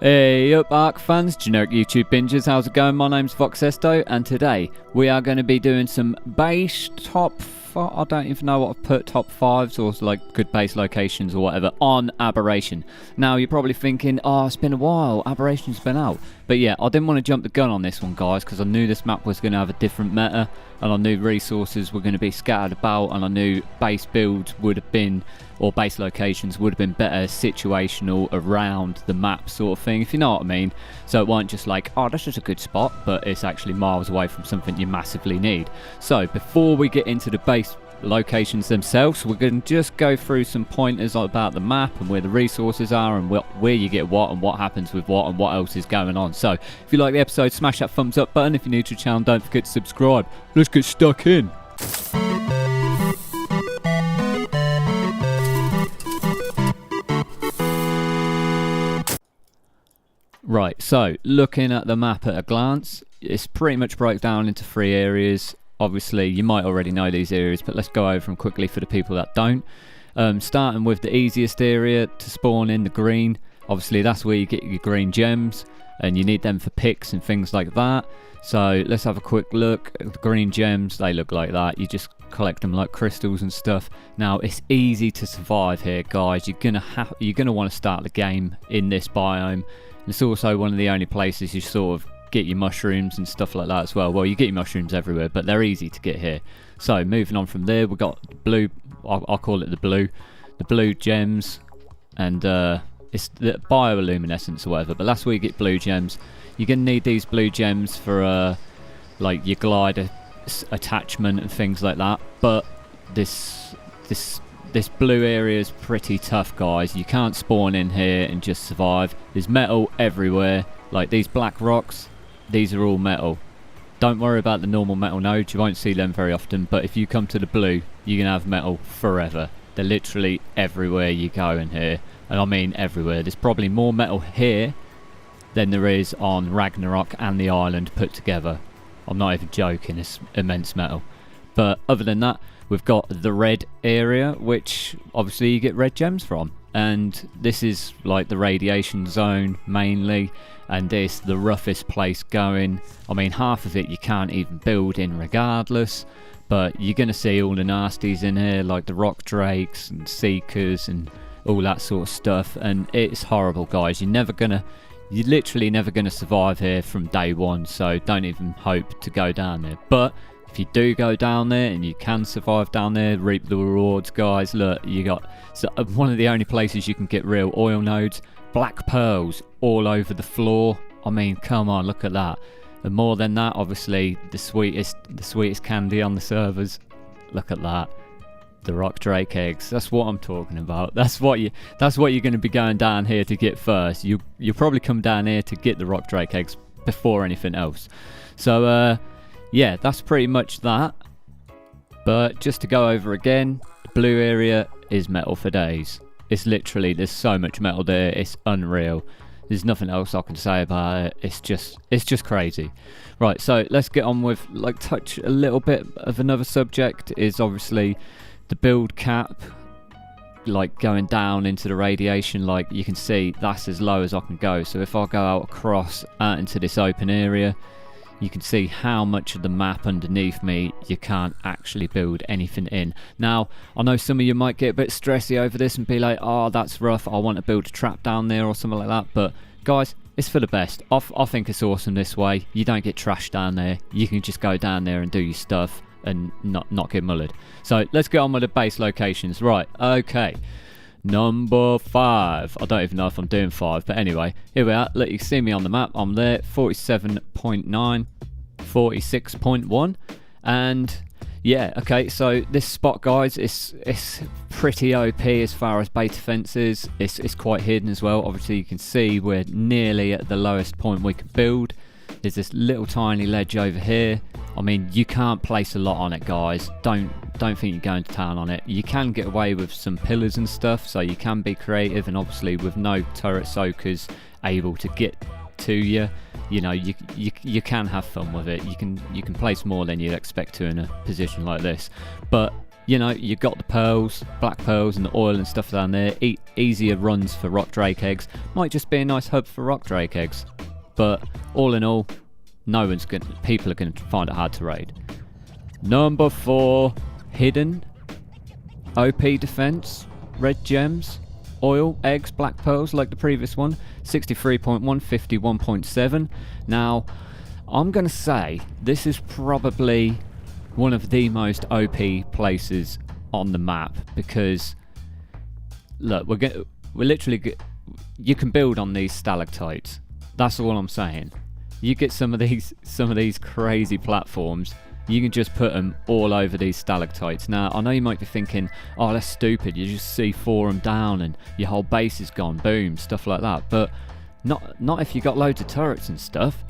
Hey up Ark fans, generic YouTube bingers, how's it going? My name's VsPVP and today we are going to be doing some base top 5, I don't even know what I've put, top 5s or like good base locations or whatever on Aberration. Now you're probably thinking, oh it's been a while, Aberation's been out. But yeah, I didn't want to jump the gun on this one guys because I knew this map was going to have a different meta and I knew resources were going to be scattered about and I knew base builds would have been, or base locations would have been better situational around the map sort of thing, if you know what I mean. So it weren't just like, oh that's just a good spot, but it's actually miles away from something you massively need. So before we get into the base locations themselves, we're going to just go through some pointers about the map and where the resources are and where you get what and what happens with what and what else is going on. So if you like the episode, smash that thumbs up button. If you're new to the channel, don't forget to subscribe. Let's get stuck in. Right, so looking at the map at a glance, it's pretty much broke down into 3 areas. Obviously, you might already know these areas, but let's go over them quickly for the people that don't. Starting with the easiest area to spawn in, the green. Obviously, that's where you get your green gems, and you need them for picks and things like that. So let's have a quick look at the green gems. They look like that. You just collect them like crystals and stuff. Now it's easy to survive here, guys. You're gonna want to start the game in this biome. It's also one of the only places you sort of get your mushrooms and stuff like that as well. Well, you get your mushrooms everywhere, but they're easy to get here. So moving on from there, we've got blue, I'll call it the blue gems, and it's the bioluminescence or whatever, but that's where you get blue gems. You're going to need these blue gems for like your glider attachment and things like that, but this blue area is pretty tough, guys. You can't spawn in here and just survive. There's metal everywhere. Like these black rocks, these are all metal. Don't worry about the normal metal nodes, you won't see them very often, but if you come to the blue, you're gonna have metal forever. They're literally everywhere you go in here, and I mean everywhere. There's probably more metal here than there is on Ragnarok and the island put together. I'm not even joking, it's immense metal. But other than that, we've got the red area, which obviously you get red gems from, and this is like the radiation zone mainly, and it's the roughest place going. I mean, half of it you can't even build in regardless, but you're gonna see all the nasties in here, like the rock drakes and seekers and all that sort of stuff, and it's horrible, guys. You're literally never gonna survive here from day one, so don't even hope to go down there. But if you do go down there and you can survive down there, reap the rewards, guys. Look, you got one of the only places you can get real oil nodes. Black pearls all over the floor. I mean, come on, look at that. And more than that, obviously, the sweetest candy on the servers. Look at that. The rock drake eggs. That's what I'm talking about. That's what you're going to be going down here to get first. You'll probably come down here to get the rock drake eggs before anything else. So yeah, that's pretty much that. But just to go over again, the blue area is metal for days. It's literally, there's so much metal there, it's unreal. There's nothing else I can say about it. It's just crazy. Right, so let's get on with, like, touch a little bit of another subject is obviously the build cap, like going down into the radiation. Like you can see, that's as low as I can go. So if I go out across out into this open area, you can see how much of the map underneath me you can't actually build anything in. Now, I know some of you might get a bit stressy over this and be like, oh, that's rough, I want to build a trap down there or something like that. But guys, it's for the best. I think it's awesome this way. You don't get trashed down there. You can just go down there and do your stuff and not get mullered. So let's get on with the base locations. Right, okay. Number 5. I don't even know if I'm doing 5, but anyway, here we are. Look, you can see me on the map. I'm there, 47.9, 46.1, and yeah, okay. So this spot, guys, it's pretty OP as far as base defenses. It's quite hidden as well. Obviously, you can see we're nearly at the lowest point we can build. There's this little tiny ledge over here. I mean, you can't place a lot on it, guys. Don't think you're going to town on it. You can get away with some pillars and stuff, so you can be creative, and obviously with no turret soakers able to get to you, you know, you can have fun with it. You can place more than you'd expect to in a position like this. But you know, you got the pearls, black pearls and the oil and stuff down there. Easier runs for rock drake eggs. Might just be a nice hub for rock drake eggs. But all in all, people are going to find it hard to raid. Number 4, hidden. OP defense, red gems, oil, eggs, black pearls like the previous one. 63.1, 51.7. Now, I'm going to say this is probably one of the most OP places on the map, because look, you can build on these stalactites. That's all I'm saying. You get some of these crazy platforms, you can just put them all over these stalactites. Now, I know you might be thinking, oh, that's stupid, you just C4 them down and your whole base is gone, boom, stuff like that. But not if you got loads of turrets and stuff,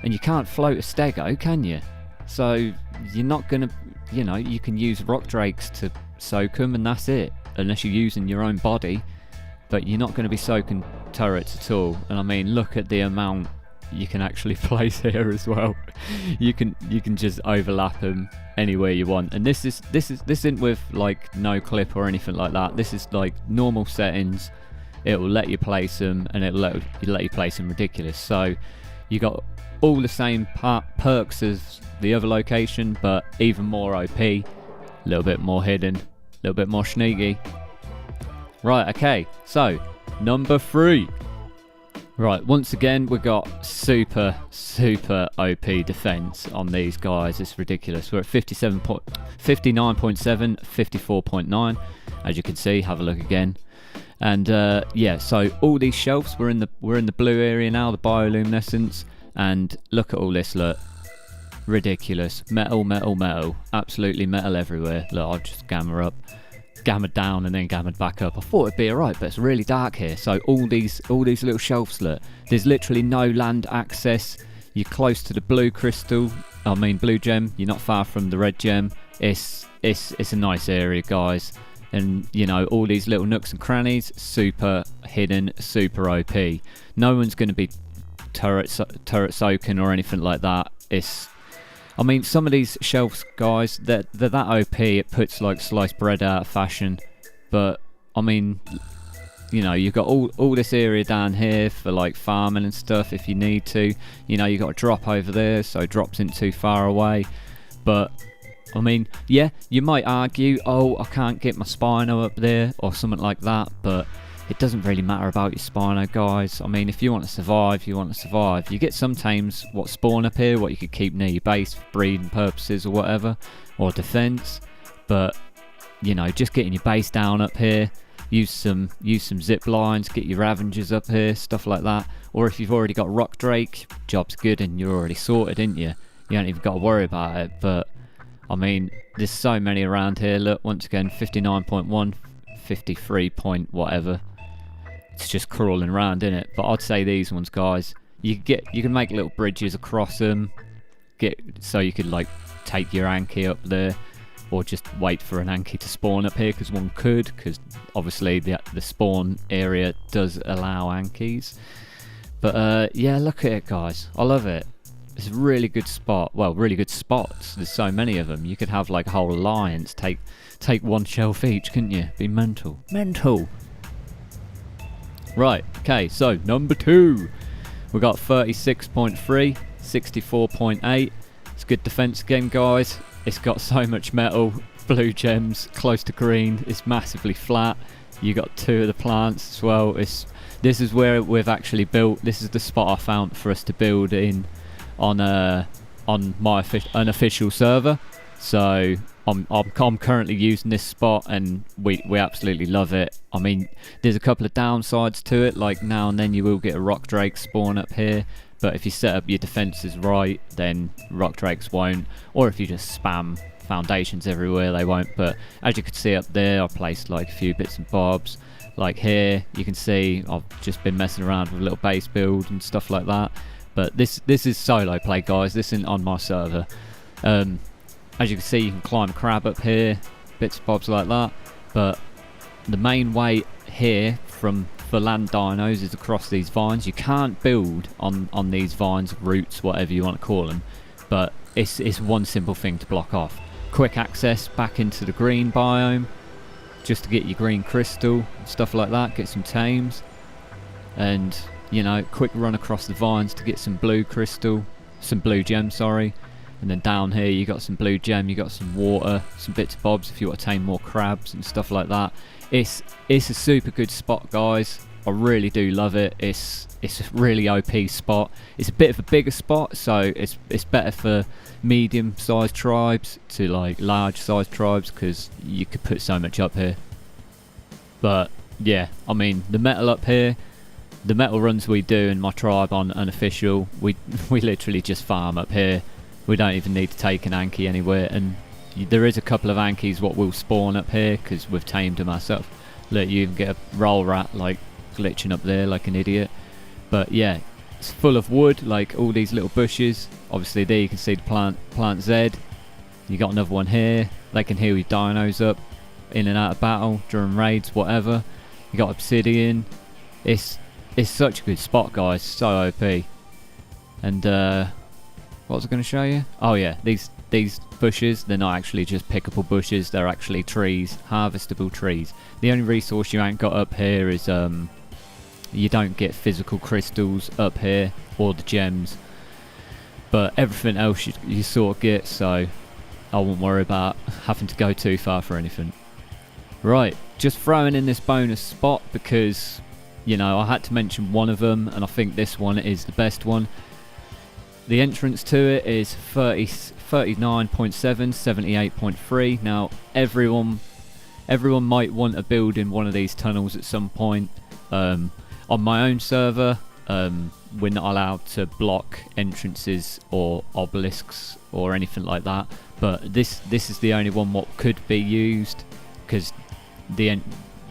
and you can't float a stego, can you? So you're not gonna, you know, you can use rock drakes to soak them and that's it, unless you're using your own body, but you're not going to be soaking turrets at all. And I mean, look at the amount you can actually place here as well. you can just overlap them anywhere you want, and this isn't with like no clip or anything like that. This is like normal settings. It will let you place them, and it'll let you place them ridiculous. So you got all the same perks as the other location, but even more OP, a little bit more hidden, a little bit more sneaky. Right, okay, so number 3. Right, once again we got super OP defense on these guys. It's ridiculous. We're at 59.7, 54.9, as you can see. Have a look again. And yeah, so all these shelves, we're in the blue area now, the bioluminescence, and look at all this. Look, ridiculous. Metal, absolutely metal everywhere. Look, I'll just gamma down and then gamma back up. I thought it'd be alright, but it's really dark here. So all these little shelves, look, there's literally no land access. You're close to the blue gem. You're not far from the red gem. It's a nice area, guys. And you know, all these little nooks and crannies, super hidden, super OP. No one's going to be turret soaking or anything like that. I mean, some of these shelves, guys, they're that OP, it puts like sliced bread out of fashion. But I mean, you know, you've got all this area down here for like farming and stuff if you need to. You know, you got a drop over there, so drops isn't too far away. But I mean, yeah, you might argue, oh, I can't get my Spino up there or something like that, but it doesn't really matter about your Spino, guys. I mean, if you want to survive, you want to survive. You get some tames what spawn up here, what you could keep near your base for breeding purposes or whatever, or defense. But you know, just getting your base down up here, use some zip lines, get your Ravengers up here, stuff like that. Or if you've already got Rock Drake, job's good and you're already sorted, ain't you? You ain't even got to worry about it. But I mean, there's so many around here. Look, once again, 59.1, 53 point whatever. It's just crawling around, isn't it? But I'd say these ones, guys, you can make little bridges across them, so you could like take your Anki up there, or just wait for an Anki to spawn up here, because one could, because obviously the spawn area does allow Ankis. But yeah, look at it, guys. I love it. It's a really good spot. Well, really good spots. There's so many of them. You could have like a whole alliance take one shelf each, couldn't you? Be mental. Right, okay, so number 2. We got 36.3, 64.8. It's a good defense game, guys. It's got so much metal, blue gems, close to green. It's massively flat. You got 2 of the plants as well. This is where we've actually built. This is the spot I found for us to build in on my unofficial server. So I'm currently using this spot, and we absolutely love it. I mean, there's a couple of downsides to it, like now and then you will get a rock drake spawn up here, but if you set up your defenses right, then rock drakes won't. Or if you just spam foundations everywhere, they won't. But as you can see up there, I placed like a few bits and bobs. Like here, you can see I've just been messing around with a little base build and stuff like that. But this is solo play, guys. This isn't on my server. As you can see, you can climb a crab up here, bits and bobs like that. But the main way here for land dinos is across these vines. You can't build on these vines, roots, whatever you want to call them. But it's one simple thing to block off. quick access back into the green biome, just to get your green crystal, stuff like that, get some tames, and you know, quick run across the vines to get some blue crystal, some blue gem, sorry. And then down here you got some blue gem, you got some water, some bits and bobs if you want to tame more crabs and stuff like that. It's a super good spot, guys. I really do love it. It's a really OP spot. It's a bit of a bigger spot, so it's better for medium sized tribes to like large sized tribes, because you could put so much up here. But yeah, I mean, the metal up here, the metal runs we do in my tribe on unofficial, we literally just farm up here. We don't even need to take an Anki anywhere, and there is a couple of Ankies what will spawn up here because we've tamed them ourselves. Look, you even get a roll rat like glitching up there like an idiot. But yeah, it's full of wood, like all these little bushes. Obviously there you can see the PLANTZ. You got another one here. They can heal your dinos up in and out of battle during raids, whatever. You got obsidian. It's such a good spot, guys. So OP. And what was I going to show you? Oh yeah, these bushes, they're not actually just pickable bushes, they're actually trees, harvestable trees. The only resource you ain't got up here is you don't get physical crystals up here, or the gems, but everything else you sort of get, so I won't worry about having to go too far for anything. Right, just throwing in this bonus spot because, you know, I had to mention one of them, and I think this one is the best one. The entrance to it is 39.7, 78.3. Now everyone might want to build in one of these tunnels at some point. On my own server, we're not allowed to block entrances or obelisks or anything like that, but this is the only one what could be used, because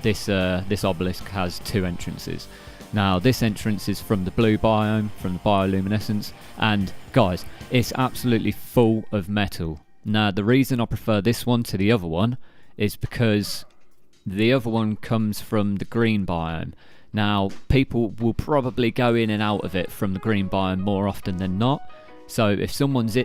this obelisk has 2 entrances. Now this entrance is from the blue biome, from the bioluminescence, and guys, it's absolutely full of metal. Now the reason I prefer this one to the other one is because the other one comes from the green biome. Now people will probably go in and out of it from the green biome more often than not, so if someone's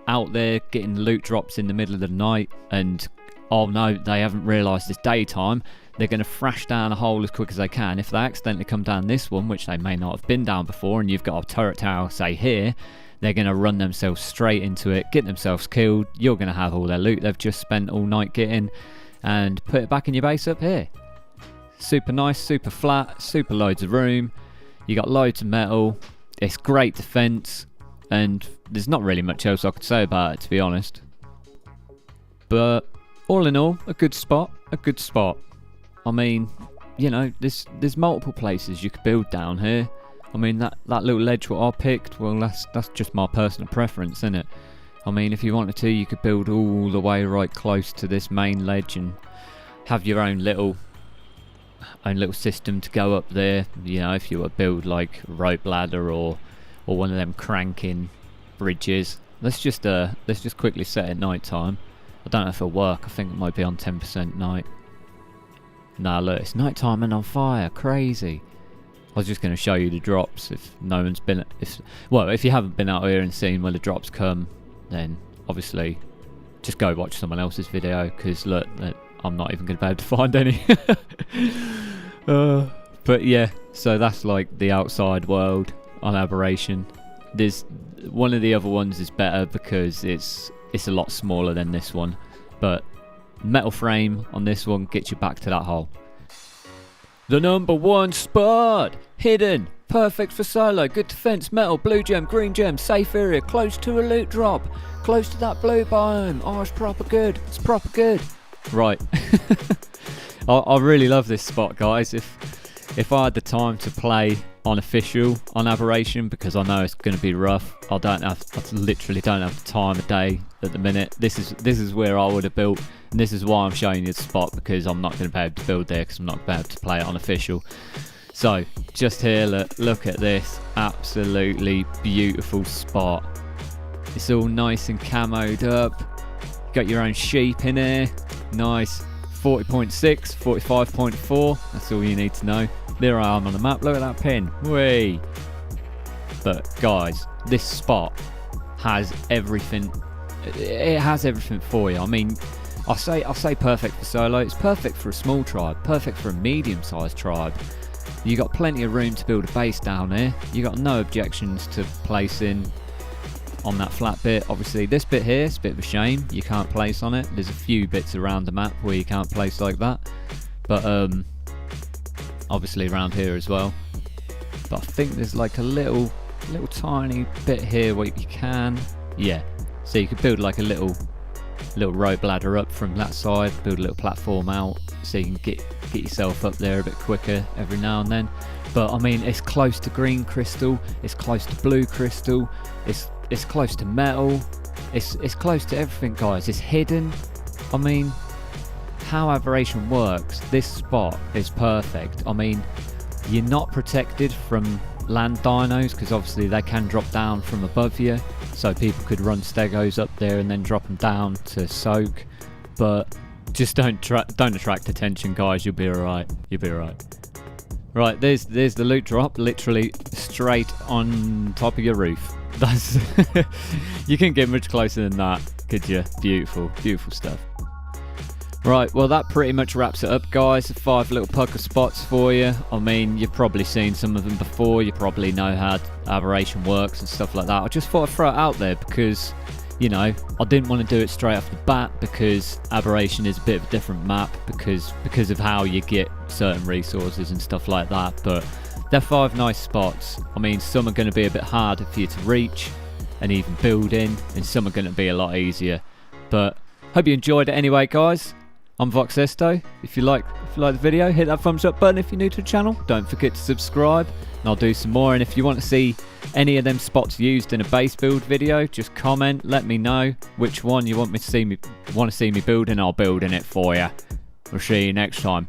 out there getting loot drops in the middle of the night and oh no, they haven't realised it's daytime, they're going to thrash down a hole as quick as they can. If they accidentally come down this one, which they may not have been down before, and you've got a turret tower, say here, they're going to run themselves straight into it, get themselves killed. You're going to have all their loot they've just spent all night getting, and put it back in your base up here. Super nice, super flat, super loads of room. You got loads of metal. It's great defense, and there's not really much else I could say about it, to be honest. But all in all, a good spot, a good spot. I mean, you know, there's multiple places you could build down here. I mean, that little ledge what I picked, well, that's just my personal preference, isn't it? I mean, if you wanted to, you could build all the way right close to this main ledge and have your own little system to go up there. You know, if you were to build like a rope ladder or one of them cranking bridges. Let's just quickly set it night time. I don't know if it'll work. I think it might be on 10% night. Nah, look, it's night time and on fire. Crazy. I was just going to show you the drops. If no one's been, if you haven't been out here and seen where the drops come, then obviously just go watch someone else's video, because look, I'm not even going to be able to find any. But yeah, so that's like the outside world on Aberration. There's one of the other ones is better because it's a lot smaller than this one, but metal frame on this one gets you back to that hole. The #1 spot, hidden, perfect for solo, good defense, metal, blue gem, green gem, safe area, close to a loot drop, close to that blue biome. Oh, it's proper good. It's proper good. Right. I really love this spot, guys. If I had the time to play on official on Aberration, because I know it's going to be rough, I literally don't have the time of day at the minute. This is where I would have built, and this is why I'm showing you the spot, because I'm not going to be able to build there because I'm not going to be able to play it on official. So just here, look at this absolutely beautiful spot. It's all nice and camoed up. Got your own sheep in here. Nice. 40.6, 45.4. That's all you need to know. There I am on the map. Look at that pin. Whee! But guys, this spot has everything. it has everything for you. I mean, I'll say perfect for solo. It's perfect for a small tribe, perfect for a medium-sized tribe. You got plenty of room to build a base down here. You got no objections to placing on that flat bit. Obviously this bit here is a bit of a shame, you can't place on it. There's a few bits around the map where you can't place like that, but obviously around here as well. But I think there's like a little tiny bit here where you can, yeah, so you could build like a little rope ladder up from that side, build a little platform out so you can get yourself up there a bit quicker every now and then. But I mean, it's close to green crystal, it's close to blue crystal, it's close to metal, it's close to everything, guys. It's hidden. I mean, how Aberration works, this spot is perfect. I mean, you're not protected from land dinos because obviously they can drop down from above you, so people could run stegos up there and then drop them down to soak. But just don't attract attention, guys. You'll be alright. You'll be alright. Right, there's the loot drop, literally straight on top of your roof. That's you couldn't get much closer than that, could you? Beautiful, beautiful stuff. Right, well that pretty much wraps it up, guys. 5 little pucker spots for you. I mean, you've probably seen some of them before. You probably know how Aberration works and stuff like that. I just thought I'd throw it out there because, you know, I didn't want to do it straight off the bat because Aberration is a bit of a different map because of how you get certain resources and stuff like that. But they're 5 nice spots. I mean, some are going to be a bit harder for you to reach and even build in, and some are going to be a lot easier. But hope you enjoyed it anyway, guys. I'm VsPVP. If you like the video, hit that thumbs up button. If you're new to the channel, don't forget to subscribe, and I'll do some more. And if you want to see any of them spots used in a base build video, just comment, let me know which one you want to see me build, and I'll build in it for you. We'll see you next time.